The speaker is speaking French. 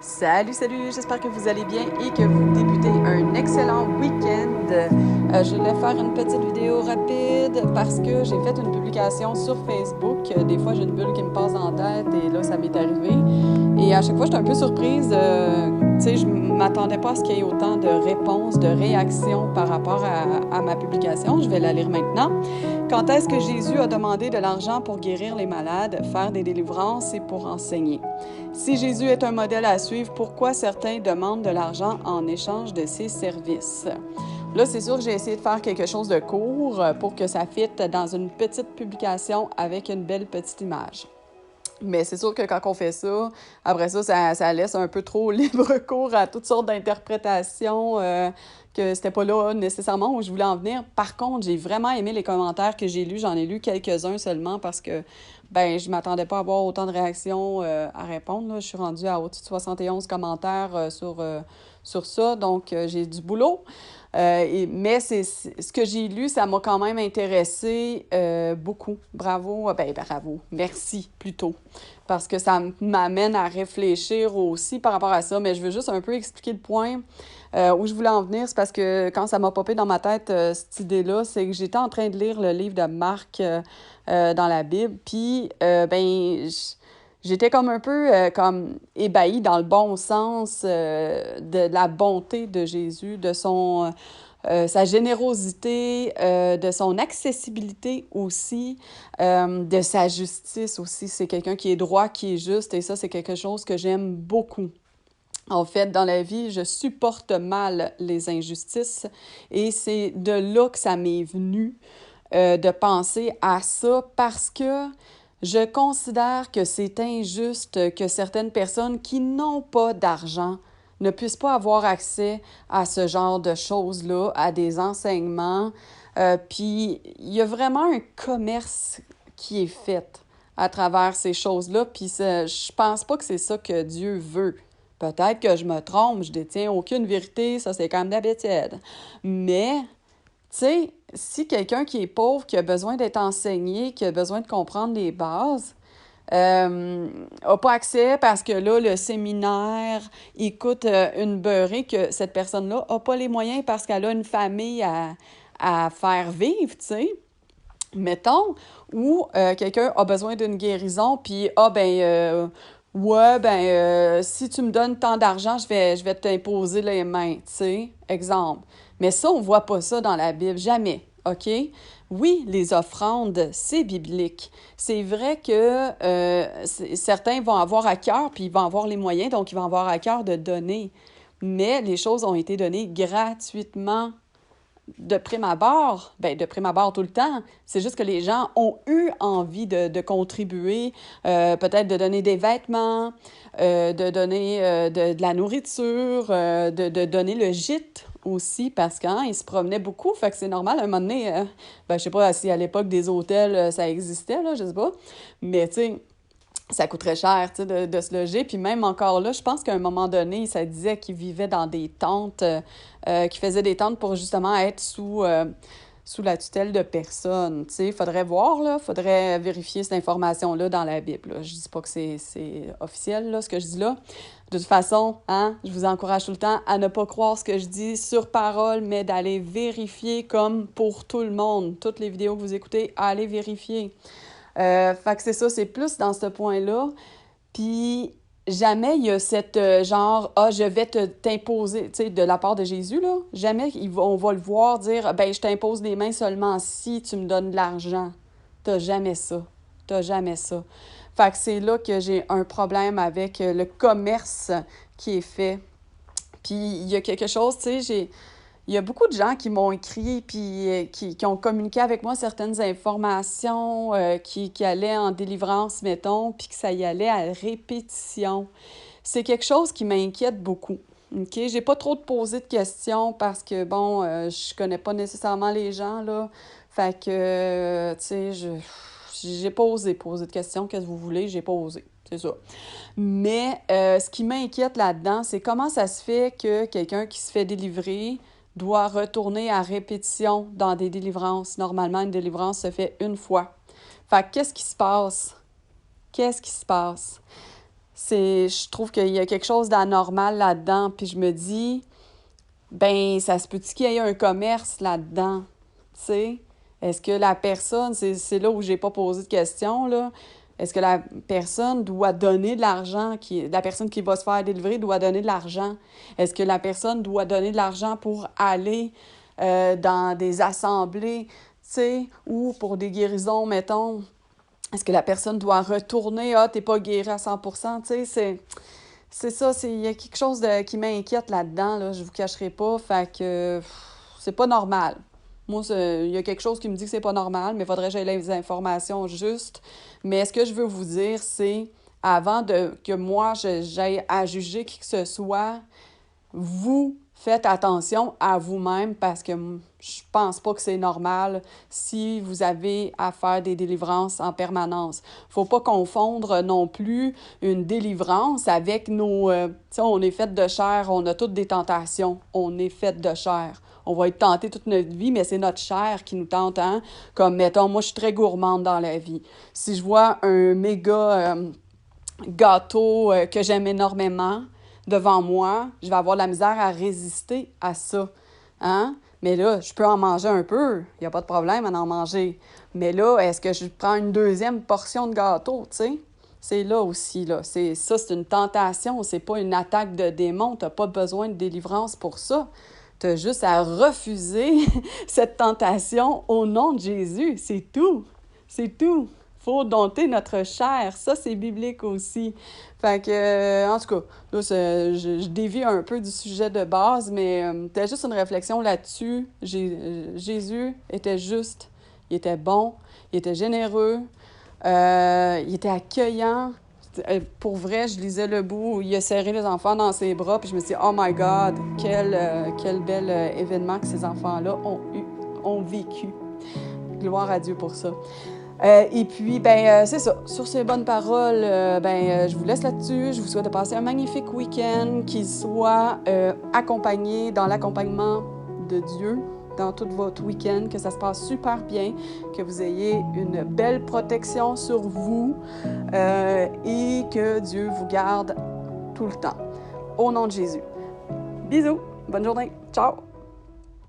Salut, salut, j'espère que vous allez bien et que vous débutez un excellent week-end. Je voulais faire une petite vidéo rapide parce que j'ai fait une publication sur Facebook. Des fois, j'ai une bulle qui me passe en tête et là, ça m'est arrivé. Et à chaque fois, j'étais un peu surprise. Je m'attendais pas à ce qu'il y ait autant de réponses, de réactions par rapport à ma publication. Je vais la lire maintenant. Quand est-ce que Jésus a demandé de l'argent pour guérir les malades, faire des délivrances et pour enseigner? Si Jésus est un modèle à suivre, pourquoi certains demandent de l'argent en échange de ses services? Là, c'est sûr que j'ai essayé de faire quelque chose de court pour que ça fitte dans une petite publication avec une belle petite image. Mais c'est sûr que quand on fait ça, après ça laisse un peu trop libre cours à toutes sortes d'interprétations que c'était pas là nécessairement où je voulais en venir. Par contre, j'ai vraiment aimé les commentaires que j'ai lus. J'en ai lu quelques-uns seulement parce que je m'attendais pas à avoir autant de réactions à répondre. Là. Je suis rendue à au-dessus de 71 commentaires sur ça, donc j'ai du boulot. Mais ce que j'ai lu, ça m'a quand même intéressé beaucoup. Bravo, bravo, merci plutôt, parce que ça m'amène à réfléchir aussi par rapport à ça. Mais je veux juste un peu expliquer le point où je voulais en venir. C'est parce que quand ça m'a popé dans ma tête, cette idée-là, c'est que j'étais en train de lire le livre de Marc dans la Bible, puis j'étais comme un peu comme ébahie dans le bon sens de la bonté de Jésus, de sa générosité, de son accessibilité aussi, de sa justice aussi. C'est quelqu'un qui est droit, qui est juste, et ça, c'est quelque chose que j'aime beaucoup. En fait, dans la vie, je supporte mal les injustices et c'est de là que ça m'est venu de penser à ça parce que je considère que c'est injuste que certaines personnes qui n'ont pas d'argent ne puissent pas avoir accès à ce genre de choses-là, à des enseignements. Puis il y a vraiment un commerce qui est fait à travers ces choses-là, puis je pense pas que c'est ça que Dieu veut. Peut-être que je me trompe, je détiens aucune vérité, ça c'est comme d'habitude. Mais tu sais, si quelqu'un qui est pauvre, qui a besoin d'être enseigné, qui a besoin de comprendre les bases, n'a pas accès parce que là, le séminaire, il coûte une beurrée que cette personne-là n'a pas les moyens parce qu'elle a une famille à faire vivre, tu sais. Mettons, ou quelqu'un a besoin d'une guérison, puis si tu me donnes tant d'argent, je vais t'imposer les mains, tu sais, exemple. Mais ça, on voit pas ça dans la Bible, jamais, OK? Oui, les offrandes, c'est biblique. C'est vrai que certains vont avoir à cœur, puis ils vont avoir les moyens, donc ils vont avoir à cœur de donner. Mais les choses ont été données gratuitement de prime abord tout le temps, c'est juste que les gens ont eu envie de contribuer, peut-être de donner des vêtements, de donner de la nourriture, de donner le gîte aussi, parce qu'ils se promenaient beaucoup, fait que c'est normal, à un moment donné, je sais pas si à l'époque des hôtels, ça existait, là, je sais pas, mais tu sais, ça coûterait cher, tu sais, de se loger. Puis même encore là, je pense qu'à un moment donné, ça disait qu'ils vivaient dans des tentes, qu'ils faisaient des tentes pour justement être sous la tutelle de personnes. Tu sais, il faudrait voir, là, faudrait vérifier cette information-là dans la Bible. Là. Je dis pas que c'est officiel, là, ce que je dis là. De toute façon, hein, je vous encourage tout le temps à ne pas croire ce que je dis sur parole, mais d'aller vérifier comme pour tout le monde. Toutes les vidéos que vous écoutez, allez vérifier. Fait que c'est ça, c'est plus dans ce point-là. Puis jamais il y a cette genre, je vais t'imposer, tu sais, de la part de Jésus, là. Jamais on va le voir dire, je t'impose les mains seulement si tu me donnes de l'argent. T'as jamais ça. T'as jamais ça. Fait que c'est là que j'ai un problème avec le commerce qui est fait. Puis il y a quelque chose, tu sais, il y a beaucoup de gens qui m'ont écrit puis qui ont communiqué avec moi certaines informations qui allaient en délivrance, mettons, puis que ça y allait à répétition. C'est quelque chose qui m'inquiète beaucoup. OK? J'ai pas trop de posé de questions parce que, je connais pas nécessairement les gens, là. Fait que, tu sais, j'ai pas osé poser de questions. Qu'est-ce que vous voulez? J'ai pas osé. C'est ça. Mais ce qui m'inquiète là-dedans, c'est comment ça se fait que quelqu'un qui se fait délivrer doit retourner à répétition dans des délivrances. Normalement, une délivrance se fait une fois. Fait que qu'est-ce qui se passe? Qu'est-ce qui se passe? je trouve qu'il y a quelque chose d'anormal là-dedans. Puis je me dis, ben, ça se peut-tu qu'il y ait un commerce là-dedans? Tu sais? Est-ce que la personne, c'est là où j'ai pas posé de question, là. Est-ce que la personne doit donner de l'argent, la personne qui va se faire délivrer doit donner de l'argent? Est-ce que la personne doit donner de l'argent pour aller dans des assemblées, tu sais, ou pour des guérisons, mettons? Est-ce que la personne doit retourner? Ah, t'es pas guéri à 100%, tu sais, c'est ça, il y a quelque chose qui m'inquiète là-dedans, là, je vous cacherai pas, fait que c'est pas normal. Moi, il y a quelque chose qui me dit que c'est pas normal, mais il faudrait que j'aie les informations justes. Mais ce que je veux vous dire, c'est, que moi, j'aille à juger qui que ce soit, vous faites attention à vous-même parce que je pense pas que c'est normal si vous avez à faire des délivrances en permanence. Faut pas confondre non plus une délivrance avec nos... tu sais, on est fait de chair, on a toutes des tentations, on est fait de chair. On va être tenté toute notre vie, mais c'est notre chair qui nous tente, hein? Comme, mettons, moi, je suis très gourmande dans la vie. Si je vois un méga gâteau que j'aime énormément devant moi, je vais avoir de la misère à résister à ça. Hein? Mais là, je peux en manger un peu. Il n'y a pas de problème à en manger. Mais là, est-ce que je prends une deuxième portion de gâteau, tu sais? C'est là aussi, là. C'est une tentation. C'est pas une attaque de démon. Tu n'as pas besoin de délivrance pour ça. Tu as juste à refuser cette tentation au nom de Jésus. C'est tout. C'est tout. Faut dompter notre chair. Ça, c'est biblique aussi. Fait que, en tout cas, là, je dévie un peu du sujet de base, mais c'était juste une réflexion là-dessus. Jésus était juste, il était bon, il était généreux, il était accueillant. Pour vrai, je lisais le bout où il a serré les enfants dans ses bras, puis je me suis dit, oh my God, quel bel événement que ces enfants-là ont vécu. Gloire à Dieu pour ça. Et puis, c'est ça. Sur ces bonnes paroles, je vous laisse là-dessus. Je vous souhaite de passer un magnifique week-end, qu'il soit accompagné dans l'accompagnement de Dieu dans tout votre week-end, que ça se passe super bien, que vous ayez une belle protection sur vous et que Dieu vous garde tout le temps. Au nom de Jésus. Bisous. Bonne journée. Ciao.